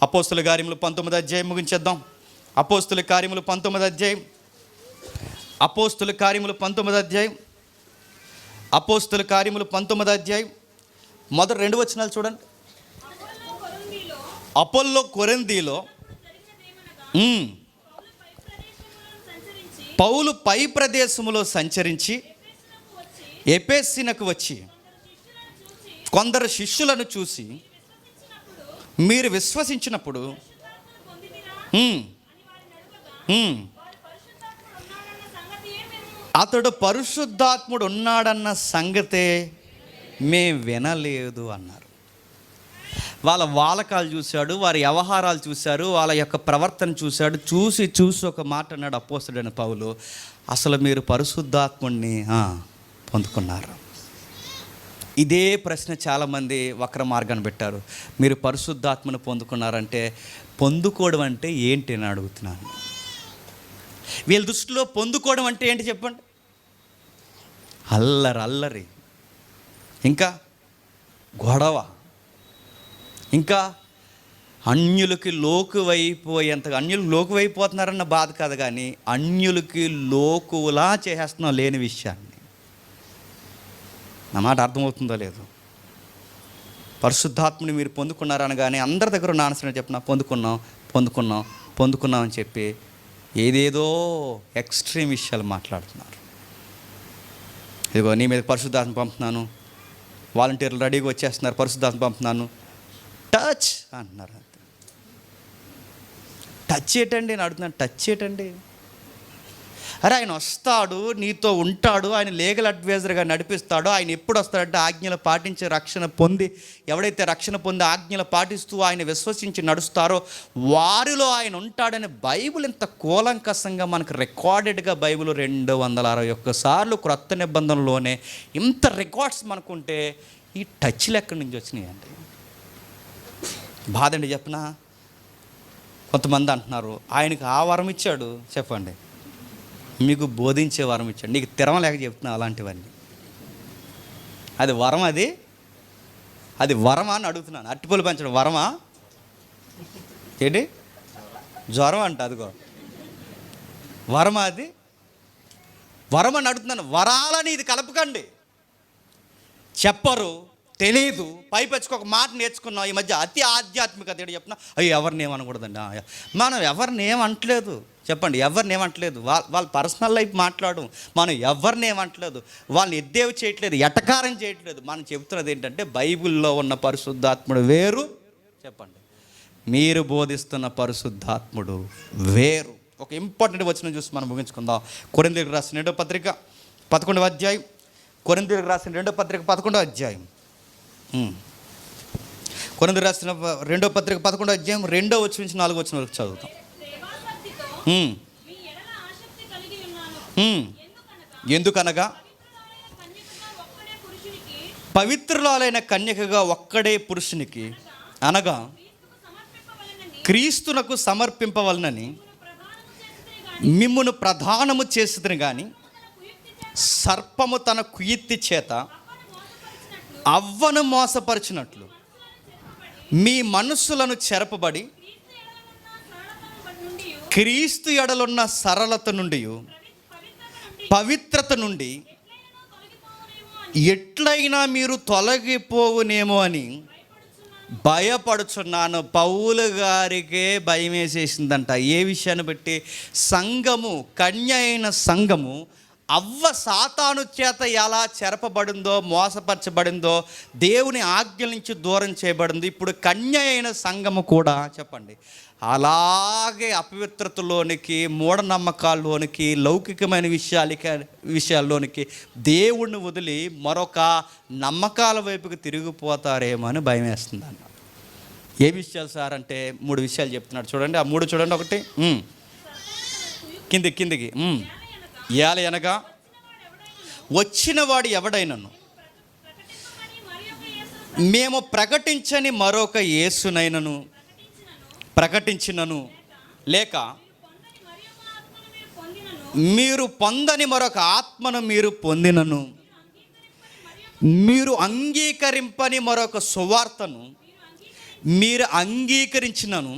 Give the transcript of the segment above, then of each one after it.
అపోస్తుల కార్యములు 19వ అధ్యాయం ముగించేద్దాం. అపోస్తుల కార్యములు 19వ అధ్యాయం, అపోస్తుల కార్యములు 19వ అధ్యాయం, అపోస్తుల కార్యములు 19వ అధ్యాయం మొదటి 2 వచనాలు చూడండి. అపోల్లో కొరింథీలో పౌలు పై ప్రదేశములో సంచరించి ఎఫెసునకు వచ్చి కొందరు శిష్యులను చూసి, మీరు విశ్వసించినప్పుడు అతడు పరిశుద్ధాత్ముడు ఉన్నాడన్న సంగతే మేం వినలేదు అన్నారు. వాళ్ళ వాలకాలు చూశాడు, వారి వ్యవహారాలు చూశారు, వాళ్ళ యొక్క ప్రవర్తన చూశాడు. చూసి ఒక మాట అన్నాడు అపోస్తలుడైన పౌలు, అసలు మీరు పరిశుద్ధాత్ముడిని పొందుకున్నారు. ఇదే ప్రశ్న చాలామంది వక్ర మార్గాన్ని పెట్టారు. మీరు పరిశుద్ధాత్మను పొందుకున్నారంటే పొందుకోవడం అంటే ఏంటి అని అడుగుతున్నాను. వీళ్ళ దృష్టిలో పొందుకోవడం అంటే ఏంటి చెప్పండి? అల్లరి, ఇంకా గొడవ, ఇంకా అన్యులకి లోకువైపోయేంతగా. అన్యులు లోకువైపోతున్నారన్న బాధ కాదు, కానీ అన్యులకి లోకులా చేసేస్తున్నాం లేని విషయాన్ని. నా మాట అర్థమవుతుందో లేదు? పరిశుద్ధాత్మని మీరు పొందుకున్నారనగానే అందరి దగ్గర ఉన్న ఆన్సర్ చెప్పిన పొందుకున్నాం అని చెప్పి ఏదేదో ఎక్స్ట్రీమ్ విషయాలు మాట్లాడుతున్నారు. ఇదిగో నీ మీద పరిశుద్ధాత్మ పంపుతున్నాను, వాలంటీర్లు రెడీగా వచ్చేస్తున్నారు, పరిశుద్ధాత్మ పంపుతున్నాను, టచ్ అంటున్నారు. టచ్ ఏంటండి అని అడుగుతున్నాను. టచ్ ఏంటండి? అరే ఆయన వస్తాడు, నీతో ఉంటాడు, ఆయన లీగల్ అడ్వైజర్గా నడిపిస్తాడు. ఆయన ఎప్పుడు వస్తాడంటే ఆజ్ఞలు పాటించి రక్షణ పొంది, ఎవడైతే రక్షణ పొంది ఆజ్ఞలు పాటిస్తూ ఆయన విశ్వసించి నడుస్తారో వారిలో ఆయన ఉంటాడని బైబిల్ ఇంత కూలంకషంగా మనకు రికార్డెడ్గా బైబిల్ 261 సార్లు క్రొత్త నిబంధనలోనే ఇంత రికార్డ్స్ మనకుంటే ఈ టచ్లు ఎక్కడి నుంచి వచ్చినాయండి? బాధ అండి చెప్పనా. కొంతమంది అంటున్నారు ఆయనకు ఆ వరం ఇచ్చాడు, చెప్పండి మీకు బోధించే వరం ఇచ్చాడు, నీకు తిరమలేక చెప్తున్నా అలాంటివన్నీ. అది వరం, అది వరమా అని అడుగుతున్నాను. అట్టిపొలు పెంచడం వరమా ఏంటి? జ్వరం అంట, అదిగో వరమా? అది వరం అని అడుగుతున్నాను. వరాలని ఇది కలపకండి. చెప్పరు, తెలీదు, పైపెచ్చుకు ఒక మాట నేర్చుకున్నాం. ఈ మధ్య అతి ఆధ్యాత్మికత ఏంటి చెప్పిన, అయ్యో ఎవరిని ఏమనకూడదండి. మనం ఎవరిని ఏమంటలేదు, చెప్పండి, ఎవరిని ఏమంటలేదు. వాళ్ళ పర్సనల్ లైఫ్ మాట్లాడడం, మనం ఎవరిని ఏమంటలేదు, వాళ్ళని ఎద్దేవి చేయట్లేదు, ఎటకారం చేయట్లేదు. మనం చెబుతున్నది ఏంటంటే బైబిల్లో ఉన్న పరిశుద్ధాత్ముడు వేరు, చెప్పండి, మీరు బోధిస్తున్న పరిశుద్ధాత్ముడు వేరు. ఒక ఇంపార్టెంట్ వచనం చూసి మనం ముగించుకుందాం. కొరింథీయులకు రాసిన 2వ పత్రిక 11వ అధ్యాయం, కొరింథీయులకు రాసిన 2వ పత్రిక 11వ అధ్యాయం, కొరింథీయులకు రాసిన 2వ పత్రిక 11వ అధ్యాయం 2వ వచనం నుంచి 4వ వచనం వరకు చదువుతాం. ఎందుకనగా పవిత్రురాలైన కన్యకగా ఒక్కడే పురుషునికి, అనగా క్రీస్తునకు సమర్పింపవలనని మిమ్మును ప్రధానము చేసిదని గాని సర్పము తన కుయుక్తి చేత అవ్వను మోసపరిచినట్లు మీ మనస్సులను చెరపబడి క్రీస్తు ఎడలున్న సరళత నుండి, పవిత్రత నుండి ఎట్లయినా మీరు తొలగిపోవునేమో అని భయపడుచున్నాను. పౌలు గారికే భయం వేసేసిందంట. ఏ విషయాన్ని బట్టి? సంఘము, కన్య అయిన సంఘము అవ్వ సాతాను చేత ఎలా చెరపబడిందో, మోసపరచబడిందో, దేవుని ఆజ్ఞల నుంచి దూరం చేయబడింది. ఇప్పుడు కన్య అయిన సంఘము కూడా, చెప్పండి, అలాగే అపవిత్రతలోనికి, మూఢనమ్మకాల్లోనికి, లౌకికమైన విషయాల్లోనికి దేవుణ్ణి వదిలి మరొక నమ్మకాల వైపుకి తిరిగిపోతారేమో అని భయం వేస్తుంది అన్న. ఏ విషయాలు సార్ అంటే 3 విషయాలు చెప్తున్నాడు చూడండి. ఆ 3 చూడండి. ఒకటి, కిందికి ఏలయనగా వచ్చినవాడు ఎవడైనను మేము ప్రకటించని మరొక యేసునైనను ప్రకటించినను, లేక మీరు పొందని మరొక ఆత్మను మీరు పొందినను, మీరు అంగీకరింపని మరొక సువార్తను మీరు అంగీకరించినను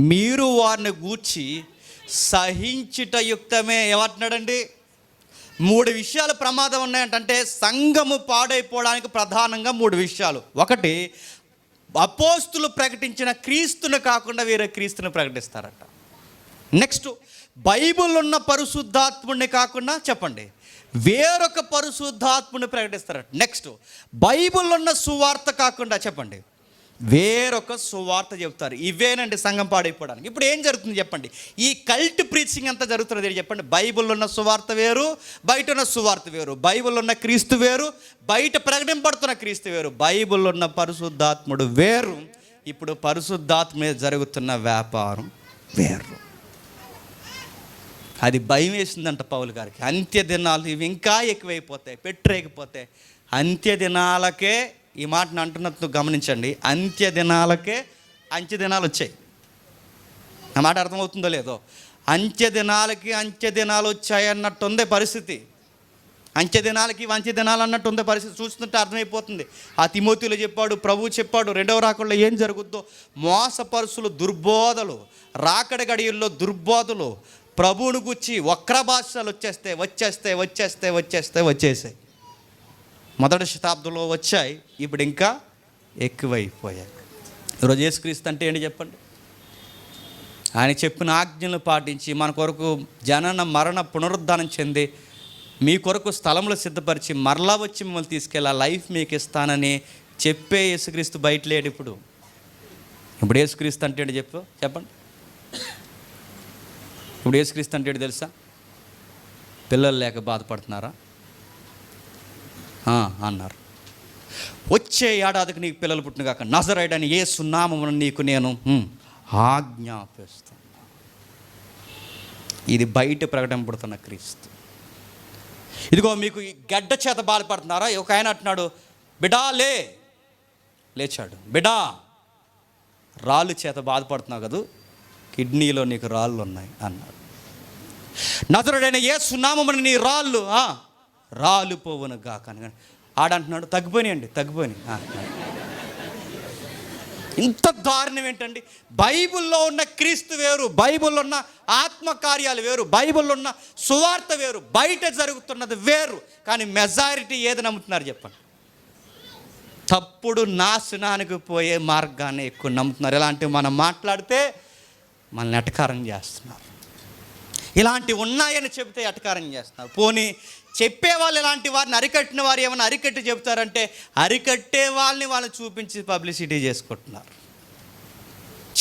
మీరు వారిని గూర్చి సహించుట యుక్తమే. ఏమంటున్నాడండి? 3 విషయాలు ప్రమాదం ఉన్నాయంటే సంఘము పాడైపోవడానికి ప్రధానంగా 3 విషయాలు. ఒకటి, అపోస్తులు ప్రకటించిన క్రీస్తును కాకుండా వేరే క్రీస్తుని ప్రకటిస్తారట. నెక్స్ట్, బైబిల్ ఉన్న పరిశుద్ధాత్ముడిని కాకుండా చెప్పండి వేరొక పరిశుద్ధాత్ముడిని ప్రకటిస్తారట. నెక్స్ట్, బైబిల్ ఉన్న సువార్త కాకుండా చెప్పండి వేరొక సువార్త చెప్తారు. ఇవేనండి సంఘం పాడైపోవడానికి. ఇప్పుడు ఏం జరుగుతుంది చెప్పండి? ఈ కల్ట్ ప్రీచింగ్ అంతా జరుగుతున్నది చెప్పండి. బైబిల్ ఉన్న సువార్త వేరు, బయట ఉన్న సువార్త వేరు. బైబిల్ ఉన్న క్రీస్తు వేరు, బయట ప్రకటింపడుతున్న క్రీస్తు వేరు. బైబిల్ ఉన్న పరిశుద్ధాత్ముడు వేరు, ఇప్పుడు పరిశుద్ధాత్మ మీద జరుగుతున్న వ్యాపారం వేరు. అది భయం వేసిందంట పౌలు గారికి. అంత్య దినాలు ఇవి ఇంకా ఎక్కువైపోతాయి, పెట్టరేగిపోతాయి. అంత్య దినాలకే ఈ మాటను అంటున్నట్టు గమనించండి. అంత్య దినాలకే అంత్య దినాలు వచ్చాయి. ఆ మాట అర్థమవుతుందో లేదో? అంత్య దినాలు వచ్చాయి అన్నట్టుంది పరిస్థితి. అంత్య దినాలు అన్నట్టు ఉంది పరిస్థితి. చూస్తుంటే అర్థమైపోతుంది. ఆ తిమోతిలో చెప్పాడు, ప్రభువు చెప్పాడు, 2వ రాకడలో ఏం జరుగుద్దో. మోసపరుసులు, దుర్బోధలు, రాకడ గడియల్లో దుర్బోధలు, ప్రభువును గుచ్చి వక్ర భాషలు వచ్చేసాయి. మొదటి శతాబ్దంలో వచ్చాయి, ఇప్పుడు ఇంకా ఎక్కువైపోయాయి. ఈరోజు యేసుక్రీస్తు అంటే ఏంటి చెప్పండి? ఆయన చెప్పిన ఆజ్ఞలు పాటించి మన కొరకు జనన మరణ పునరుద్ధానం చెంది మీ కొరకు స్థలములు సిద్ధపరిచి మరలా వచ్చి మిమ్మల్ని తీసుకెళ్ళి లైఫ్ మీకు ఇస్తానని చెప్పే యేసుక్రీస్తు బయట లేడు. ఇప్పుడు యేసుక్రీస్తు అంటే ఏంటి చెప్పండి. ఇప్పుడు యేసుక్రీస్తు అంటే ఏంటి తెలుసా? పిల్లలు లేక బాధపడుతున్నారా అన్నారు. వచ్చే ఏడాదికి నీకు పిల్లలు పుట్టిన కాక నజరేయుడైన యేసు నామమున నీకు నేను ఆజ్ఞాపిస్తాను. ఇది బయట ప్రకటింపబడుతున్న క్రీస్తు. ఇదిగో మీకు గడ్డ చేత బాధపడుతున్నారా? ఒక ఆయన అంటున్నాడు, బిడా లేచాడు. బిడా, రాళ్ళు చేత బాధపడుతున్నావు కదా, కిడ్నీలో నీకు రాళ్ళు ఉన్నాయి అన్నాడు. నజరేయుడైన యేసు నామమున నీ రాళ్ళు పోవును గాక అని ఆడంటున్నాడు. తగ్గిపోయినాయి. ఇంత దారుణం ఏంటండి? బైబిల్లో ఉన్న క్రీస్తు వేరు, బైబిల్లో ఉన్న ఆత్మకార్యాలు వేరు, బైబిల్లో ఉన్న సువార్త వేరు, బయట జరుగుతున్నది వేరు. కానీ మెజారిటీ ఏది నమ్ముతున్నారు చెప్పండి? తప్పుడు నాశనానికి పోయే మార్గాన్ని ఎక్కువ నమ్ముతున్నారు. ఇలాంటివి మనం మాట్లాడితే మనల్ని ఎటకారం చేస్తున్నారు. ఇలాంటివి ఉన్నాయని చెబితే ఎటకారం చేస్తున్నారు. పోనీ చెప్పేవాళ్ళు ఇలాంటి వారిని అరికట్టిన వారు ఏమైనా అరికట్టి చెబుతారంటే అరికట్టే వాళ్ళని చూపించి పబ్లిసిటీ చేసుకుంటున్నారు.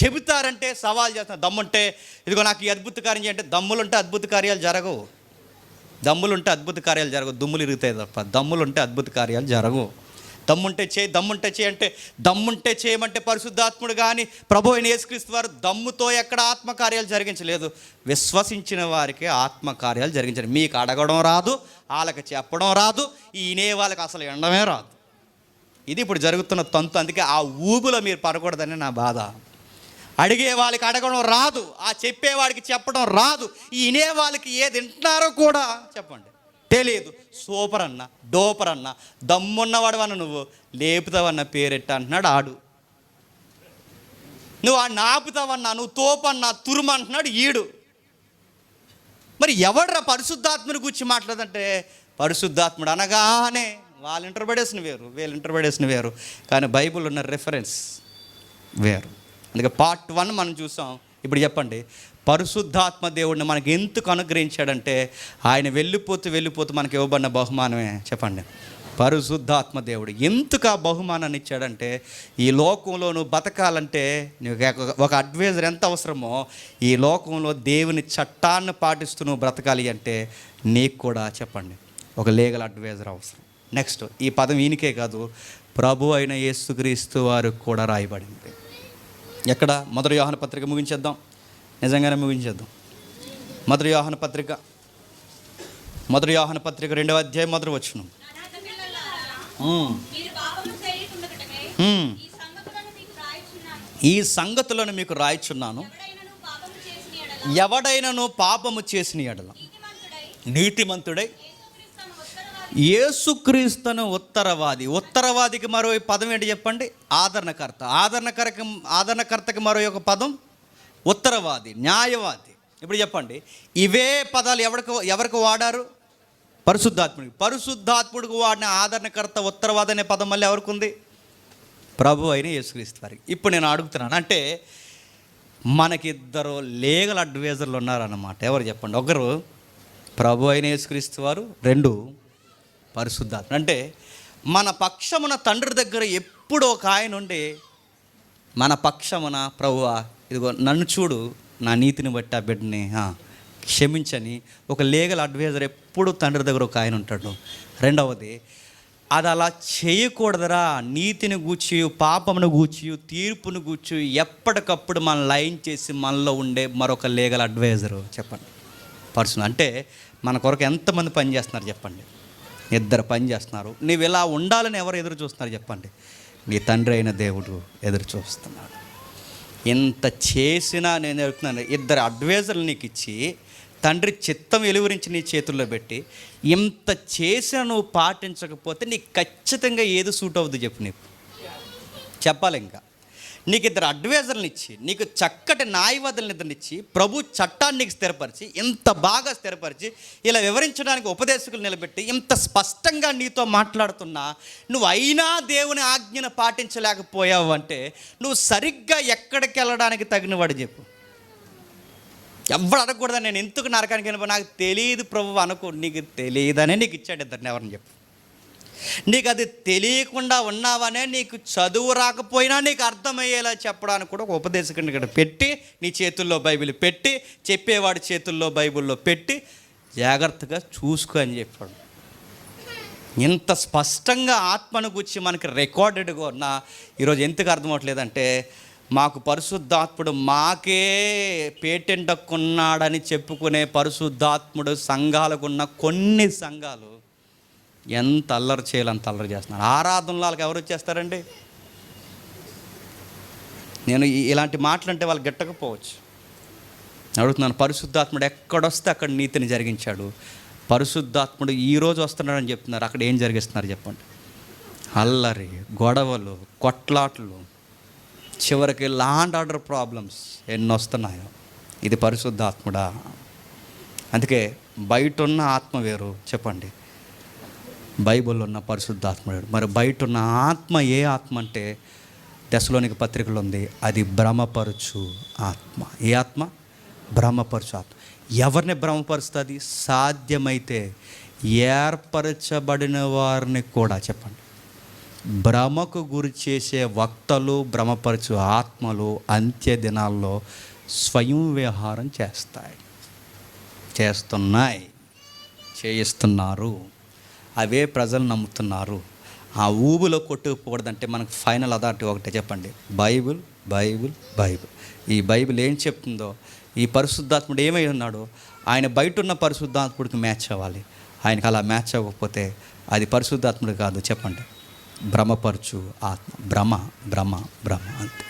చెబుతారంటే సవాల్ చేస్తున్నారు. దమ్ముంటే ఇదిగో నాకు ఈ అద్భుత కార్యం చేయంటే, దమ్ములుంటే అద్భుత కార్యాలు జరగవు. దుమ్ములు ఇరుగుతాయి తప్ప దమ్ములుంటే అద్భుత కార్యాలు జరగవు. దమ్ముంటే చేయి అంటే దమ్ముంటే చేయమంటే పరిశుద్ధాత్ముడు కానీ ప్రభు అయిన యేసుక్రీస్తు వారు దమ్ముతో ఎక్కడ ఆత్మకార్యాలు జరిగించలేదు. విశ్వసించిన వారికి ఆత్మకార్యాలు జరిగించారు. మీకు అడగడం రాదు, వాళ్ళకి చెప్పడం రాదు, ఈనే వాళ్ళకి అసలు ఎండమే రాదు. ఇది ఇప్పుడు జరుగుతున్న తంతు. అందుకే ఆ ఊబులో మీరు పడకూడదని నా బాధ. అడిగే వాళ్ళకి అడగడం రాదు, ఆ చెప్పేవాడికి చెప్పడం రాదు, ఈనే వాళ్ళకి ఏది వింటున్నారో కూడా చెప్పండి తెలియదు. సూపర్ అన్న, డోపర్ అన్న, దమ్మున్నవాడు అన్న, నువ్వు లేపుతావన్న పేరెట్ట అంటున్నాడు ఆడు. నువ్వు ఆడిని ఆపుతావన్నా, నువ్వు తోపన్నా, తురుము అంటున్నాడు ఈడు. మరి ఎవడ్రా పరిశుద్ధాత్మని గురించి మాట్లాడంటే? పరిశుద్ధాత్ముడు అనగానే వాళ్ళ ఇంటర్ప్రిటేషన్ వేరు, వీళ్ళ ఇంటర్ప్రిటేషన్ వేరు. కానీ బైబిల్ ఉన్న రెఫరెన్స్ వేరు. అందుకే పార్ట్ 1 మనం చూసాం. ఇప్పుడు చెప్పండి, పరిశుద్ధాత్మ దేవుడిని మనకి ఎందుకు అనుగ్రహించాడంటే ఆయన వెళ్ళిపోతూ మనకి ఇవ్వబడిన బహుమానమే. చెప్పండి, పరిశుద్ధాత్మ దేవుడు ఎందుకు ఆ బహుమానాన్ని ఇచ్చాడంటే ఈ లోకంలో నువ్వు బతకాలంటే నీకు ఒక అడ్వైజర్ ఎంత అవసరమో ఈ లోకంలో దేవుని చట్టాన్ని పాటిస్తూ నువ్వు బ్రతకాలి అంటే నీకు కూడా చెప్పండి ఒక లీగల్ అడ్వైజర్ అవసరం. నెక్స్ట్, ఈ పదం ఈయనకే కాదు, ప్రభు అయిన యేసుక్రీస్తు వారికి కూడా రాయబడింది. ఎక్కడ? మొదటి యోహాను పత్రిక ముగించేద్దాం, నిజంగానే ముగించేద్దాం. మొదటి యోహాను పత్రిక 2వ అధ్యాయం 1వ వచనం. ఈ సంగతులను మీకు రాయిచున్నాను, ఎవడైనను పాపము చేసిన ఎడల నీతిమంతుడై యేసుక్రీస్తును ఉత్తరవాదికి మరో పదం ఏంటి చెప్పండి? ఆదరణకర్త. ఆదరణకర్తకి మరో ఒక పదం ఉత్తరవాది, న్యాయవాది. ఇప్పుడు చెప్పండి, ఇవే పదాలు ఎవరికి వాడారు? పరిశుద్ధాత్ముడికి వాడిన ఆదరణకర్త, ఉత్తరవాది అనే పదం మళ్ళీ ఎవరికి ఉంది? ప్రభు అయిన యేసుక్రీస్తు వారికి. ఇప్పుడు నేను అడుగుతున్నాను, అంటే మనకిద్దరు లీగల్ అడ్వైజర్లు ఉన్నారన్నమాట. ఎవరు చెప్పండి? ఒకరు ప్రభు అయిన యేసుక్రీస్తు వారు, రెండు పరిశుద్ధాత్మ. అంటే మన పక్షమున తండ్రి దగ్గర ఎప్పుడో ఒక ఆయన ఉండి, మన పక్షమున ప్రభువా ఇదిగో నన్ను చూడు, నా నీతిని బట్టి ఆ బిడ్డని క్షమించని ఒక లీగల్ అడ్వైజర్ ఎప్పుడు తండ్రి దగ్గర ఒక ఆయన ఉంటాడు. రెండవది, అది అలా చేయకూడదురా, నీతిని గూర్చి, పాపమును గూర్చి, తీర్పును గూర్చి ఎప్పటికప్పుడు మనం లైన్ చేసి మనలో ఉండే మరొక లీగల్ అడ్వైజరు చెప్పండి, పర్సన్. అంటే మన కొరకు ఎంతమంది పని చేస్తున్నారు చెప్పండి? ఇద్దరు పని చేస్తున్నారు. నువ్వు ఇలా ఉండాలని ఎవరు ఎదురు చూస్తున్నారు చెప్పండి? నీ తండ్రి అయిన దేవుడు ఎదురు చూస్తున్నాడు. ఇంత చేసినా నేను చెప్తున్నాను, ఇద్దరు అడ్వైజర్లు నీకు ఇచ్చి తండ్రి చిత్తం వెలువరించి నీ చేతుల్లో పెట్టి ఇంత చేసినా నువ్వు పాటించకపోతే నీకు ఖచ్చితంగా ఏది సూట్ అవుతుంది చెప్పు? నీకు చెప్పాలి. ఇంకా నీకు ఇద్దరు అడ్వైజర్లను ఇచ్చి, నీకు చక్కటి న్యాయవాదులను ఇద్దరినిచ్చి, ప్రభు చట్టాన్ని నీకు స్థిరపరిచి, ఇంత బాగా స్థిరపరిచి, ఇలా వివరించడానికి ఉపదేశకులు నిలబెట్టి ఇంత స్పష్టంగా నీతో మాట్లాడుతున్నా నువ్వు అయినా దేవుని ఆజ్ఞను పాటించలేకపోయావు అంటే నువ్వు సరిగ్గా ఎక్కడికి వెళ్ళడానికి తగినవాడు చెప్పు? ఎవరు అడగకూడదు, నేను ఎందుకు నరకానికి వెళ్ళిపో, నాకు తెలియదు ప్రభు అనుకో. నీకు తెలియదనే నీకు ఇచ్చాడు ఇద్దరిని. ఎవరిని చెప్పు? నీకు అది తెలియకుండా ఉన్నావనే, నీకు చదువు రాకపోయినా నీకు అర్థమయ్యేలా చెప్పడానికి కూడా ఒక ఉపదేశకుడిని ఇక్కడ పెట్టి, నీ చేతుల్లో బైబిల్ పెట్టి, చెప్పేవాడి చేతుల్లో బైబిల్లో పెట్టి జాగ్రత్తగా చూసుకో అని చెప్పాడు. ఇంత స్పష్టంగా ఆత్మను గురించి మనకి రికార్డెడ్గా ఉన్న ఈరోజు ఎందుకు అర్థం అవ్వట్లేదంటే, మాకు పరిశుద్ధాత్ముడు మాకే పేటెంట్ హక్కున్నాడని చెప్పుకునే పరిశుద్ధాత్ముడు సంఘాలకున్న కొన్ని సంఘాలు ఎంత అల్లరి చేయాలి అంత అల్లరి చేస్తున్నారు. ఆరాధనలు వాళ్ళకి ఎవరు వచ్చేస్తారండి? నేను ఇలాంటి మాటలు అంటే వాళ్ళు గిట్టకపోవచ్చు. అడుగుతున్నాను, పరిశుద్ధాత్ముడు ఎక్కడొస్తే అక్కడ నీతిని జరిగించాడు. పరిశుద్ధాత్ముడు ఈరోజు వస్తున్నాడని చెప్తున్నారు, అక్కడ ఏం జరిగిస్తున్నారు చెప్పండి? అల్లరి, గొడవలు, కొట్లాట్లు, చివరికి లా అండ్ ఆర్డర్ ప్రాబ్లమ్స్ ఎన్ని వస్తున్నాయో. ఇది పరిశుద్ధాత్ముడా? అందుకే బయట ఉన్న ఆత్మ వేరు చెప్పండి, బైబిల్లో ఉన్న పరిశుద్ధాత్ముడు. మరి బయట ఉన్న ఆత్మ ఏ ఆత్మ అంటే తెస్సలోనిక పత్రికలో ఉంది, అది భ్రమపరచు ఆత్మ. ఏ ఆత్మ? భ్రమపరచు ఆత్మ. ఎవరిని భ్రమపరుస్తుంది? సాధ్యమైతే ఏర్పరచబడిన వారిని కూడా చెప్పండి. భ్రమకు గురి చేసే వక్తలు, భ్రమపరచు ఆత్మలు అంత్య దినాల్లో స్వయం విహారం చేయిస్తున్నారు. అవే ప్రజలు నమ్ముతున్నారు. ఆ ఊబులో కొట్టుకుపోకూడదంటే మనకు ఫైనల్ అథారిటీ ఒకటే చెప్పండి, బైబిల్. బైబిల్ బైబిల్ ఈ బైబిల్ ఏం చెప్తుందో, ఈ పరిశుద్ధాత్ముడు ఏమై ఉన్నాడో ఆయన బయట ఉన్న పరిశుద్ధాత్ముడికి మ్యాచ్ అవ్వాలి. ఆయనకు అలా మ్యాచ్ అవ్వకపోతే అది పరిశుద్ధాత్ముడు కాదు చెప్పండి, భ్రమపరచు ఆత్మ. భ్రమ భ్రమ భ్రమ అంతే.